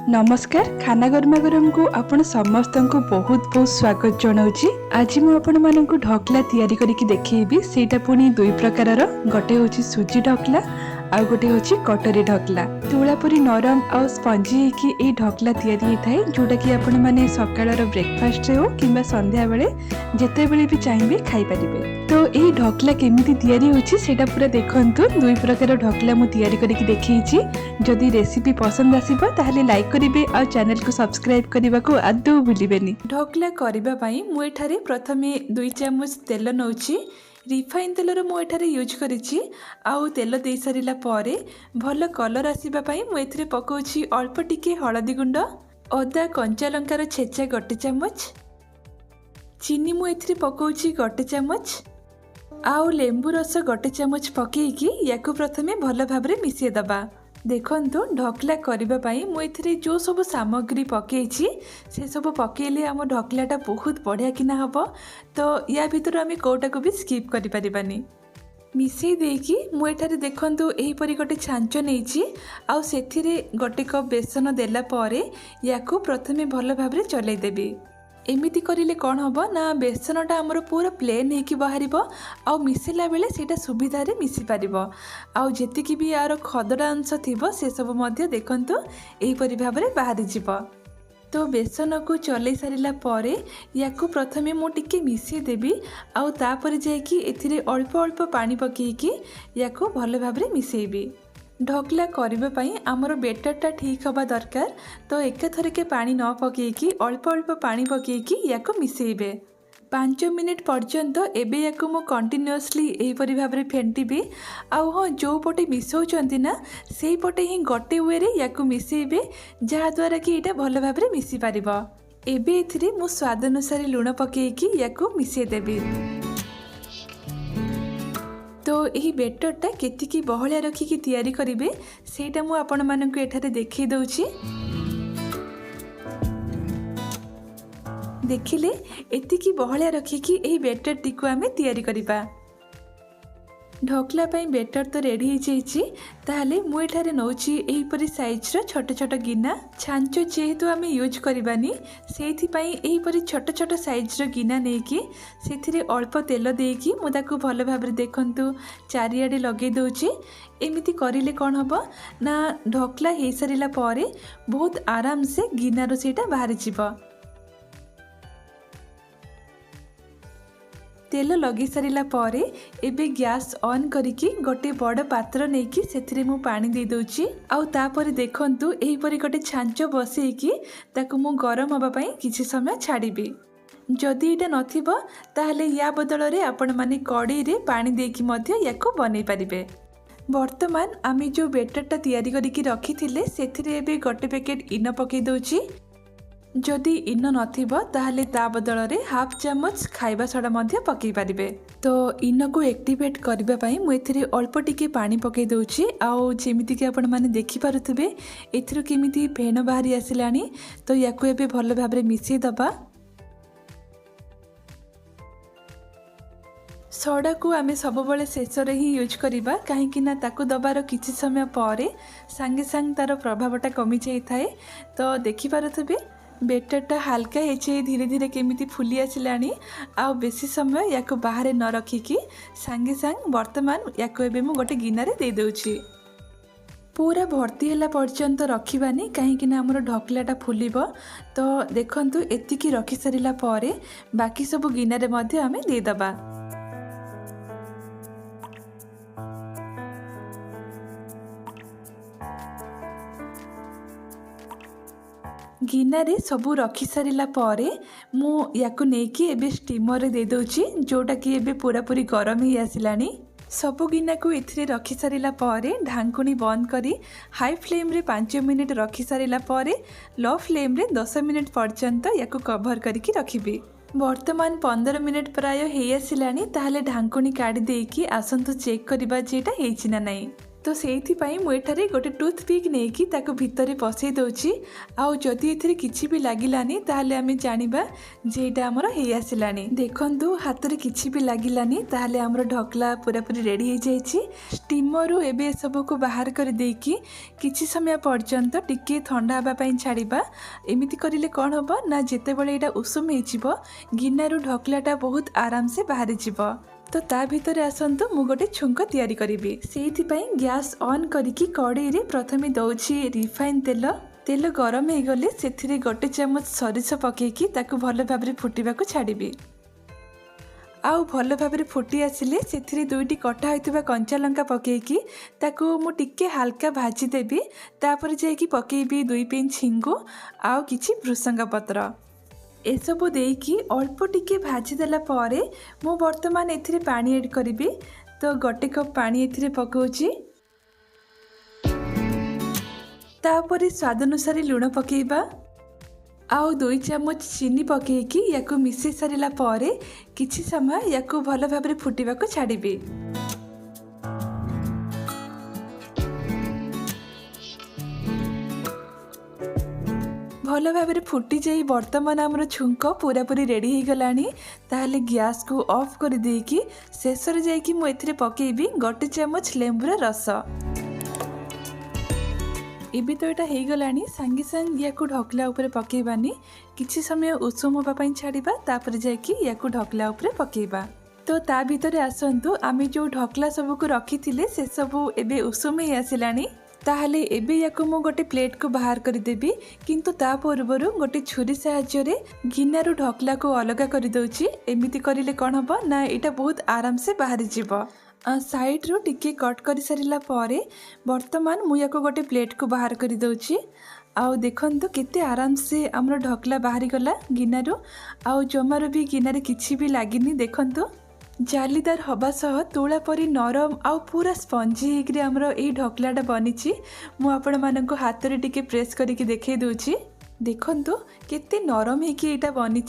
नमस्कार खाना गरमा गरम को आपण समस्त को बहुत बहुत स्वागत जनाऊँगी। आज मु आपण मानक ढकला तैयारी करके देखिएबी। सेटा पुणी दुई प्रकार गोटे होची सुजी ढकला आ गोटे होची कटोरी ढकला। तुला परी नरम आ स्पंजी होकी ए ढकला तैयारी होता है, जोटा कि आपण माने सकाळर ब्रेकफास्ट रे हो किंबा संध्या बेले जेते बेले भी चाहिए खाई परिबे। तो ए ढकला केमिति तैयारी होची सेटा पूरा देखंतु। दुई प्रकार ढकला मु तैयारी करके देखिछि। जदि रेसिपी पसंद आसीबा ताहले लाइक करिवे आ चैनल को सब्सक्राइब करबा को आदौ भूलिबेनी। ढकला करबा पई मु एठारे प्रथमे 2 चम्मच तेल नउछि। रिफाइन तेलर मु एठारे यूज करिछि। आउ तेल दे सारिला परे भल कलर आसीबा पई मु एथिरे पकोछि अल्प टिके हळदी गुंड, अदा कंचा लंकार छेचा 1 चम्मच, चीनी मु एथिरे पकोछि 1 चम्मच, आउ लेंबू रस 1 चम्मच पकेइकी याकु प्रथमे भल भाबरे मिसिए दबा। देखंतु ढकला करबा पई मु एथिरे जो सब सामग्री पकेइछि से सब पकेइले हम ढकलाटा बहुत बढ़िया किना हबो। तो या भितर आमे कोटा को भी स्किप करि परिबानी। मिसई देकी मु एठारे देखंतु एही परि गोटे छांच नेइछि। आउ सेथिरे 1 कप बेसन देला परे याकु प्रथमे भल भाबरे चलै देबी। एमिति करिले कौन हम ना बेसनटा आमर पूरा प्लेन होकर बाहर आउ मिसेला बेले सेटा सुविधा रे मिसी पारिबो। आउ जेतिकी भी यार खदड़ा अंश थिबो से सब मध्य देखंतु एही परि भाबरे बाहरी जिवो। तो बेसन को चलै सारिला परे याकु प्रथमे मु टिके मिसी देबी। आउ तापर जायकी एथिरे अल्प अल्प पानी पकेइकी याकु भल भाबरे मिसेइबी। ढकला करबा पई आमर बेटरटा ठीक हवा दरकार। तो एकाथरके पानी न पकेइकी अल्प अल्प पानी पकेइकी याकु मिसेइबे। 5 मिनिट पर्यंत एबे याकु मु कंटिन्यूअसली एही परि भाबरे फेंटिबी। आउ हाँ जो पटे मिसौचंती ना सेही पटे ही गोटे वे रे याकु मिसेइबे, जहा द्वारा कि एटा भल भाबरे मिसी पारिबो। एबे एथिरे मु स्वाद अनुसार लूण पकेइकी याकु मिसे देबी। तो यही बेटरटा केतिकी बहलिया रखिकी तैयारी करिवे सेटा मु आपण मानकु एठारे देखै दउछि। देखिले एतिकी बहलिया रखिकी एही बेटर टिकु आमे तैयारी करिबा। ढकला पई बेटर तो रेडी हो जाइछि। ताहले मु एठारे नउछि एही परि साइज रो छोट छोट गिना। छांचो जेहेतु आमे यूज करबानी सेथि पई एही परि छोट छोट साइज रो गिना नेकी सेथिरे अल्प तेल देकी मु ताकु भल भाबरे देखंतु चारियाडे लगे दउछि। एमिति करिले कोन हबो ना ढकला हे सारिला परे बहुत आराम से गिना रो सेटा बाहर जिवो। तेल लगे सारिला परे एबे गैस ऑन करिकी गोटे बड़ पात्र नेकी सेथिरे मु पानी दे दउछि। आउ तापर देखंतु एही परि गोटे छांच बसेकी ताकु मु गरम हबा पई किछि समय छाड़ीबी। जदि एटा नथिबो ताहले या बदल रे आपण माने कड़ी रे पानी देकी मध्य याकु बनै परिबे। वर्तमान आमी जो बेटरटा तैयारी करिकी रखिथिले सेथिरे एबे गोटे पैकेट इनो पकै दउछि। जदि इनो नथिबो ताहले ता बदल रे हाफ चम्मच खाइबा सोडा मध्य पकै परिबे। तो इनो को एक्टिवेट करबा पई मु एथिरे अल्प टिके पानी पकै दउछि। आउ जेमिति कि आपण माने देखि पारुथिबे एथिरो केमिति फेण बाहरी आसिलानी। तो याकु एबे भल भाबरे मिसि दबा। सोडा को आमे सब बेले शेष रे ही यूज करिबा, काहे कि ना ताकु दबार किछि समय परे संगे संग तार प्रभावटा कमी जाई थाए। तो देखि पारुथिबे बेटरटा हल्का हे धीरे धीरे केमिति फुली आसिलानी। आउ बेसी समय याको बाहर न रखिकी संगे संग वर्तमान याको एबे मु गोटे गिनारे दे दउछि। पूरा भर्ती होला पर्यंत रखिबानी, काहे कि ना हमर ढकलाटा फुलिबो। तो देखंतु एतिकी रखि सारिला परे बाकी सब गिनारे मध्ये आमे दे दबा। गिना रे सबू रखी सारिला परे मु याकु नेकी एबे स्टीमर रे दे दउछि, जोटा कि एबे पूरा पूरी गरम ही आसिलानी। सबू गिना को इथिरे रखी सारिला परे ढांकुणी बंद करी हाई फ्लेम रे 5 मिनिट रखी सारिला परे लो फ्लेम रे 10 मिनिट पर्यंत याकु कवर करिकी रखिबी। वर्तमान 15 मिनिट प्राय हे आसिलानी। ताहले ढांकुणी काढी देकी आसंतु चेक करबा जेटा हेछि ना नाही। तो ସେଇଥିପାଇଁ ମୁଁ ଏଠାରେ ଗୋଟେ ଟୁଥପିକ୍ ନେଇକି ତାକୁ ଭିତରେ ପସେଇ ଦେଉଛି। ଆଉ ଯଦି ଏଥିରେ କିଛି ବି ଲାଗିଲାନି ତାହେଲେ ଆମେ ଜାଣିବା ଯେ ଏଇଟା ଆମର ହେଇ ଆସିଲାଣି। ଦେଖନ୍ତୁ ହାତରେ କିଛି ବି ଲାଗିଲାନି, ତାହେଲେ ଆମର ଢୋକଲା ପୁରାପୁରି ରେଡ଼ି ହେଇଯାଇଛି। ଷ୍ଟିମରରୁ ଏବେ ଏସବୁକୁ ବାହାର କରିଦେଇକି କିଛି ସମୟ ପର୍ଯ୍ୟନ୍ତ ଟିକେ ଥଣ୍ଡା ହେବା ପାଇଁ ଛାଡ଼ିବା। ଏମିତି କରିଲେ କ'ଣ ହେବ ନା ଯେତେବେଳେ ଏଇଟା ଉଷୁମ ହେଇଯିବ ଗିନାରୁ ଢୋକଲାଟା ବହୁତ ଆରାମସେ ବାହାରିଯିବ। तो ता भितर आसतु मु गोटे छुंक तैयारी करी। से गैस ऑन करके कड़ाई रे प्रथमे दौची रिफाइन तेल। तेल गरम हो गले से गोटे चामच सरिष पकईकी ताकू भल भाव फुटा छाड़ी। आउ भल भाव फुटी आसिले से दुईटी कटा होता कंचा लंका पकईकी ताकू मु टिके हाल्का भाजीदेवी। तापर जाइकी पकईबी 2 पिंच हिंगु आउ किछि भृसंगा पत्र एसबू देकी अल्प टिके भाजीदेला परे मु वर्तमान एथिरे पानी ऐड करी। तो गोटे कप पानी एथिरे पकाउची। तापर स्वाद अनुसार लुण पकेइबा आउ 2 चामच चीनी पकेइकी याकू मिसै सारिला परे किछि समय याकू भल भाबरे फुटिबाको छाड़िबी। भल भाव फुटी जाई वर्तमान आमर छुंक पूरापूरी रेडी हो गलानी। ताहले गैस को ऑफ कर देकी शेष रे जाइकी मु एथिरे पकेइबी गोटे चामच लेंबुर रस। एबी तो एटा हो गलानी सांगे सांगे याकू ढोकला ऊपर पकेइबानी, किछि समय उषुम होबा पई छाड़िबा। तापर जाइकी याकू ढोकला ऊपर पकेइबा। तो ता भीतर आसंतु आमे जो ढोकला सब को रखिथिले से सब एबे उषुम ही आसिलानी। ताहले एबे याकू मु गोटे प्लेट को बाहर कर देबी, किंतु ता पूर्वरु गोटे छुरी सहाय्य रे गिनारू ढोकला को अलग कर दउची। एमिति करिले कोन हबो ना एटा बहुत आराम से बाहर जिवो। साइड रो टिके कट कर सारिला परे वर्तमान मु याकू गोटे प्लेट को बाहर कर दउची। आउ देखंतु केते आराम से हमर ढोकला बाहरी गला गिनारू। आउ जमारो भी गिनारे किछि भी लागिनी। देखंतु जालीदार हवा सह तुला परी नरम आउ पूरा स्पंजी होकर आमर यही ढोकलाटा बनी। मु आपण मानक हाथ रे टिके प्रेस करके देखे दूची। देखंतु केते नरम है कि एटा बनी।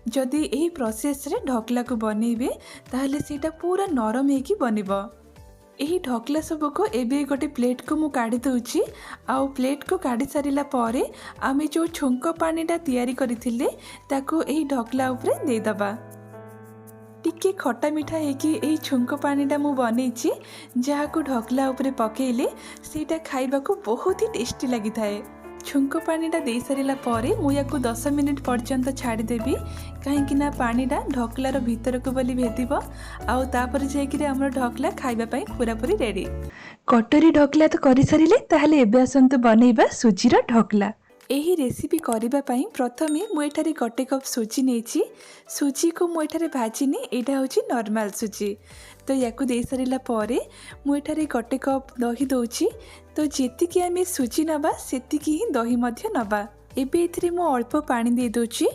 जदि यही प्रोसेस रे ढोकला को बनइबे ताहले सेटा पूरा नरम है कि बनिबो। यही ढोकला सब को एबे गोटे प्लेट को मु काढ़ी दूची। आउ प्लेट को काढ़ी सारिला परे आमे जो छुंक पानीटा तैयारी करथिले ताको यही ढोकला ऊपर दे दबा। टिके खटा मिठा हेकी एही छुंक पानीटा मु बनैछि, जहाको ढोकला ऊपर पकेइले सेटा खाइबाको बहुत ही टेस्टी लगी थाए। छुंक पानीटा दे सारिला परे मु याकू 10 मिनिट पर्यंत छाड़ी देबी, काहेकि ना पानीटा ढोकलार भीतर को बोली भेदिबो। आउ तापर जाइकिरे हमर ढोकला खाइबा पई पूरापूरी रेडी। कटोरी ढोकला तो करि सारिले, ताहले एबे आसंतु बनैबा सुजीर ढोकला। एही रेसिपी करिबा पई प्रथमे मु एठारे गोटे कप सुजी नेछि। सुजी को मु एठारे भाजिनी, एटा होछि नॉर्मल सुजी। तो याकू दे सारिला परे मु एठारे गोटे कप दही दउछि। तो जेतिकी आमे सुजी नबा सेतिकी ही दही मध्य नबा। एबे एथिरे मु अल्प पानी दे दउछि।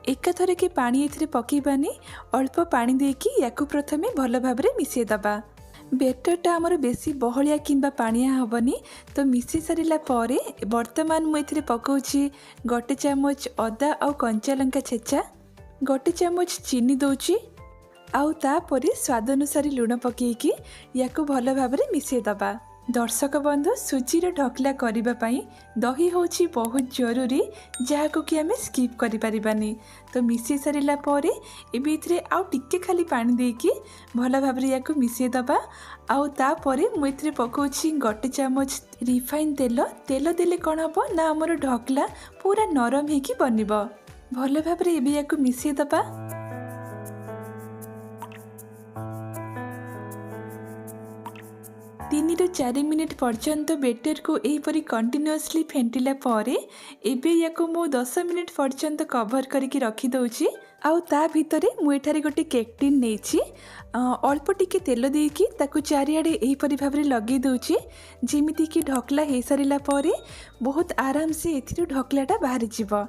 एका थरे के पानी एथिरे पकेइबानी, अल्प पानी देकी याकू प्रथमे भल भाबरे मिसै दबा। बेटरटा आमर बेसी बहलिया किंबा पानिया हबनी। तो मिसै सारिला परे वर्तमान मु एथिरे पकाउछि गोटे चामच अदा आउ कंचा लंका छेचा, गोटे चामच चीनी दउछि। आउ तापरे स्वाद अनुसार लुण पकेइकी याकू भल भाबरे मिसै दबा। दर्शक बंधु सुजीर ढोकला करिबा पई दही होछि बहुत जरूरी, जहाको कि आमे स्किप करि परिबानी। तो मिसै सारिला परे एबे इथरे आउ टिके खाली पानी देकी भल भाबरे याकू मिसै दबा। आउ तापरे मु इथरे पकाउछि गोटे चामच रिफाइन तेल। तेल देले कोन हबो ना हमर ढोकला पूरा नरम हेकी बनिबो। भल भाबरे एबे याकू मिसै दबा। 3 ରୁ 4 मिनिट पर्यंत बेटर को एहीपरी कंटिन्यूअसली फेंटिला परे एबे याको मु 10 मिनिट पर्यंत कवर करके रखी दउची। आउ ता भितरे मु एठारे गोटे केक टिन नेछि। अल्प टिके तेल देकी ताकू चारिआडे एहीपरी भाबरे लगे दउची, जेमिति कि ढोकला हे सारिला परे बहुत आराम से एथिरो ढोकलाटा बाहरी जिवो।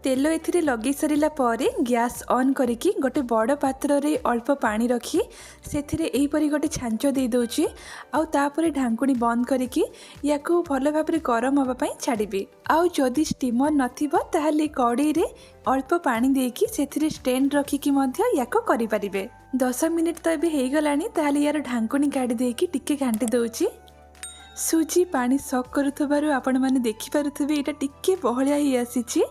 तेल एथिरे लगे सारिला परे गैस ऑन करिकी गोटे बड़ पात्र रे अल्प पानी रखी सेथिरे एहीपरी गोटे छांच दे दउची। आउ तापरे ढांकुणी बंद करिकी याकू भल भाबरे गरम होबा पई छाड़िबी। आउ जदि स्टीमर नथिबो ताहले कड़ाई रे अल्प पानी देकी सेथिरे स्टैंड रखिकी मध्य याकू करि परिबे। 10 मिनिट तो ये हो गलानी ताहले यार ढांकुणी काढ़ी देकी टिके घांटी दउची। सुजी पानी सक करुथबारु आपण माने देखि पारुथबे एटा टिके बहलिया ही आसीची।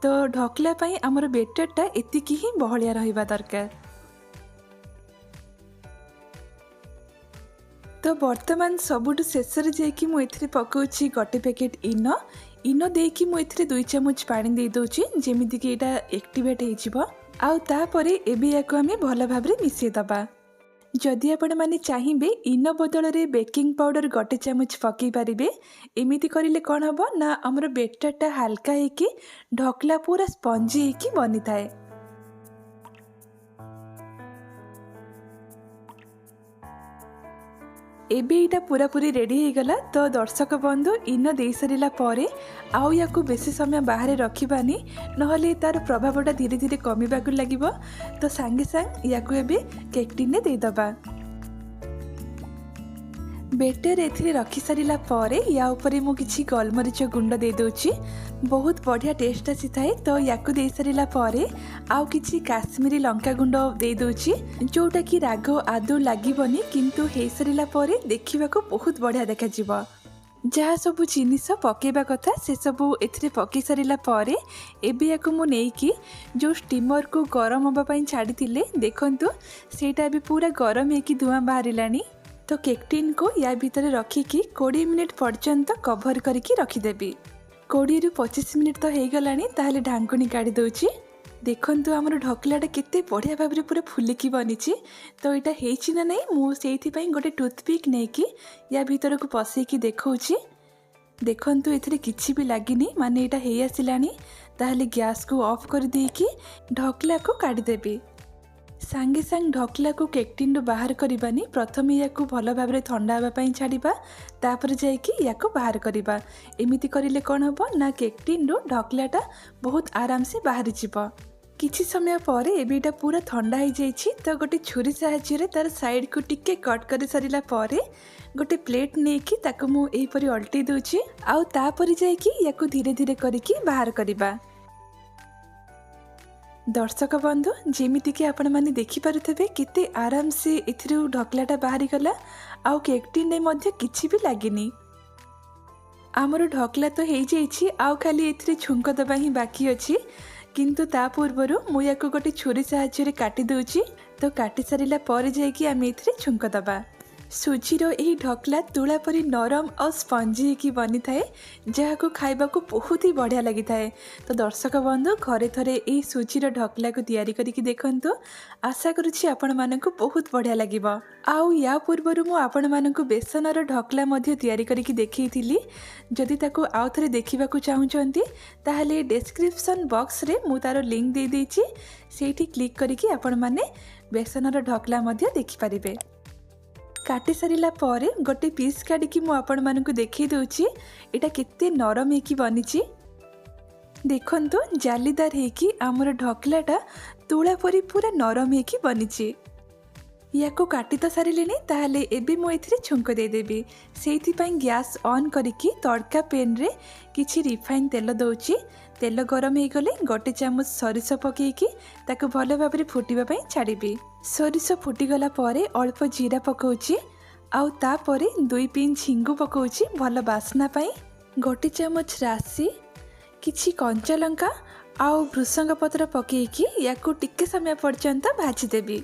तो ढकला पई हमर बेटरटा एतिकी ही बहलिया रहिबा दरकार। तो वर्तमान सबुठ शेषर जाकि मु एथिरे पकाउछि गोटे पैकेट इनो देकी मु एथिरे 2 चम्मच पानी दे दोछि जेमिति कि एटा एक्टिवेट हे जिवो। आउ तापरे एबे याको हमें भल भाबरे मिसै दबा। जदि आपण माने चाहिए इनो बदल रे बेकिंग पाउडर गोटे चम्मच पकई पारिबे। एमिति करिले कौन हबो ना हमर बेटरटा हल्का हेकी ढकला पूरा स्पंजी हेकी बनी थाए। एबे इटा पूरा पूरी रेडी हो गला। तो दर्शक बंधु इनो दे सारिला परे आउ याकू बेसी समय बाहर रखिबानी नहले तार प्रभावटा धीरे धीरे कमिबाकू लागिबो। तो सांगे सांग याकू एबे केक टिने दे दबा। बेटर एथिरे रखि सारिला परे या ऊपर मु किछि गोलमरीच गुंड दे दोछि। बहुत बढ़िया टेस्ट आसी थाए। तो याकू दे सारिला परे आउ किछि काश्मीरी लंका गुंड दे दोछि जोटा कि राग आदौ लागिबनी किंतु हे सारिला परे देखिबाको बहुत बढ़िया देखा जिवो। जहाँ सब जिनिस पकेबा कथा से सब एथिरे पकई सारिला परे एबे याकू मु नेकी जो स्टीमर को गरम होबा पई छाडी थिले देखंतु सेटा भी पूरा गरम हेकी धुआं बाहरिलानी। तो केक टिन को या भीतर रखिकी 20 मिनिट पर्यंत कभर करके रखिदेवी। 20 रु 25 मिनिट तो हो गलानी ताहले ढांकुणी काढ़ी दोछि। देखंतु हमर ढकलाटा केते बढ़िया भाबरे पूरा फुलिकी बनिछि। तो एटा हेछि ना नै मु सेइथि पई गोटे टूथपिक नेकी या भीतर को पसेकी देखौछि। देखंतु एथिरे किछि भी लागिनी माने एटा हेइ आसिलानी। ताहले गैस को ऑफ कर देकी ढकला को काढ़ी देबी। सांगे सांग ढकला को केक टिन बाहर करबानी। प्रथमे याकू भल भाबरे ठंडा होबा पई छाड़ीबा तापर जायकी याकू बाहर करबा। एमिति करिले कोन हबो ना केक टिन ढकलाटा बहुत आराम से बाहर जिवो। किछि समय परे एबेटा पूरा ठंडा हो जाइछि। तो गोटे छुरी साहाय्य रे तार साइड को टिके कट कर सारिला परे गोटे प्लेट नेकी ताको मु एही परि अल्टी दोछि आउ तापर जायकी याकू धीरे धीरे करिकी बाहर करबा। दर्शक बंधु जेमिति कि आपण माने देखि पारुथबे केते आराम से एथिरु ढकलाटा बाहरी गला आउ केक टिन ने मध्य किछि भी लागिनी। आमर ढकला तो हेइ जाइछि आउ खाली एथिरे छुंक दबा ही बाकी अछि किंतु ता पूर्वरु मु याको गोटे छुरी साहाय्य रे काटी दोछि। तो काटी सारिला परे जायकी आमे एथिरे छुंक दबा। सुजीर यही ढकला तुला परी नरम और स्पंजी की बनी थाए जहाँ को खाइबा को बहुत ही बढ़िया लगी थाए। तो दर्शक बंधु घरे थरे यही सुजीर ढकला को तैयारी करके देखंतु। आशा करुछि आपण मानकु बहुत बढ़िया लागिबो। आउ या पूर्वरु मु आपण मानकु बेसनर ढकला मध्य तैयारी करके देखैथिली। जदि ताको आउ थरे देखिबा को चाहुचंती ताहले डिस्क्रिप्शन बॉक्स रे मु तार लिंक दे देछि। सेठी क्लिक करके आपण माने बेसनर ढकला मध्य देखि परिबे। काटी सारिला परे गोटे पीस काढ़ी मु आपण मानकु देखै दोछि एटा केते नरम हेकी बनिछि। देखंतु जालीदार हेकी हमर ढकलाटा तुला परी पूरा नरम हेकी बनिछि। याको काटी तो सारिलेनी ताहले एबे मु एथिरे छुंक दे देबी। सेइथि पई गैस ऑन करिकी तड़का पेन रे किछि रिफाइन तेल दोछि। तेल गरम हे गले गोटे चामच सरिष पकेकी ताको भल भाबरे फुटिबा पई छाड़ीबी। सरिष फुटी गला परे अल्प जीरा पकाउछि आउ तापरे 2 पिंच हिंगु पकाउछि भल बास्ना पई। गोटे चामच राशि किछि कंचा लंका आउ भृसंग पत्र पकेकी याको टिके समय पर्यंत भाजी देबी।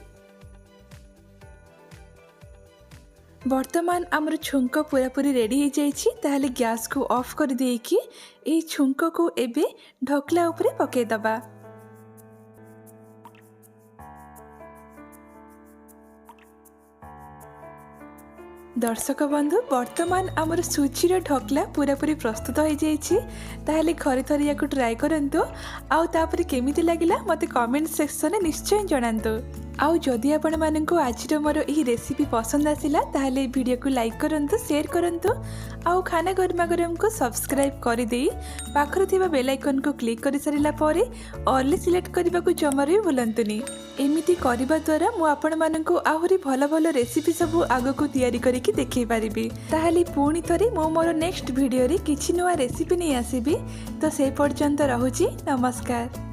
वर्तमान आमर छुंक पूरा पूरी रेडी हो जाइछि। ताहले गैस को ऑफ कर देकी एई छुंक को एबे ढकला ऊपर पके दबा। दर्शक बंधु वर्तमान आमर सुजीर ढकला पूरा पूरी प्रस्तुत हो जाइछि। ताहले घरे थरे याको ट्राई करंतु आउ तापर केमिति लागिला मते कमेंट सेक्शन में निश्चय जणांतु। आउ जदि आपण मानकु आजिर मोर एही रेसिपी पसंद आसिला ताहले वीडियो को लाइक करंतु शेयर करंतु आउ खाना गरमा गरम को सब्सक्राइब कर देई पाखर थिबा बेल आइकन को क्लिक कर सारिला परे ऑल सिलेक्ट करबा को जमार भी भूलंतुनी। एमिति करबा द्वारा मु आपण मानकु आहुरी भल भल रेसिपी सब आगो को तैयारी करके देखै पारिबी। ताहले पुणी थरे मु मोर नेक्स्ट वीडियो रे किछि नवा रेसिपी नै आसीबी। तो से पर्यंत रहुची नमस्कार।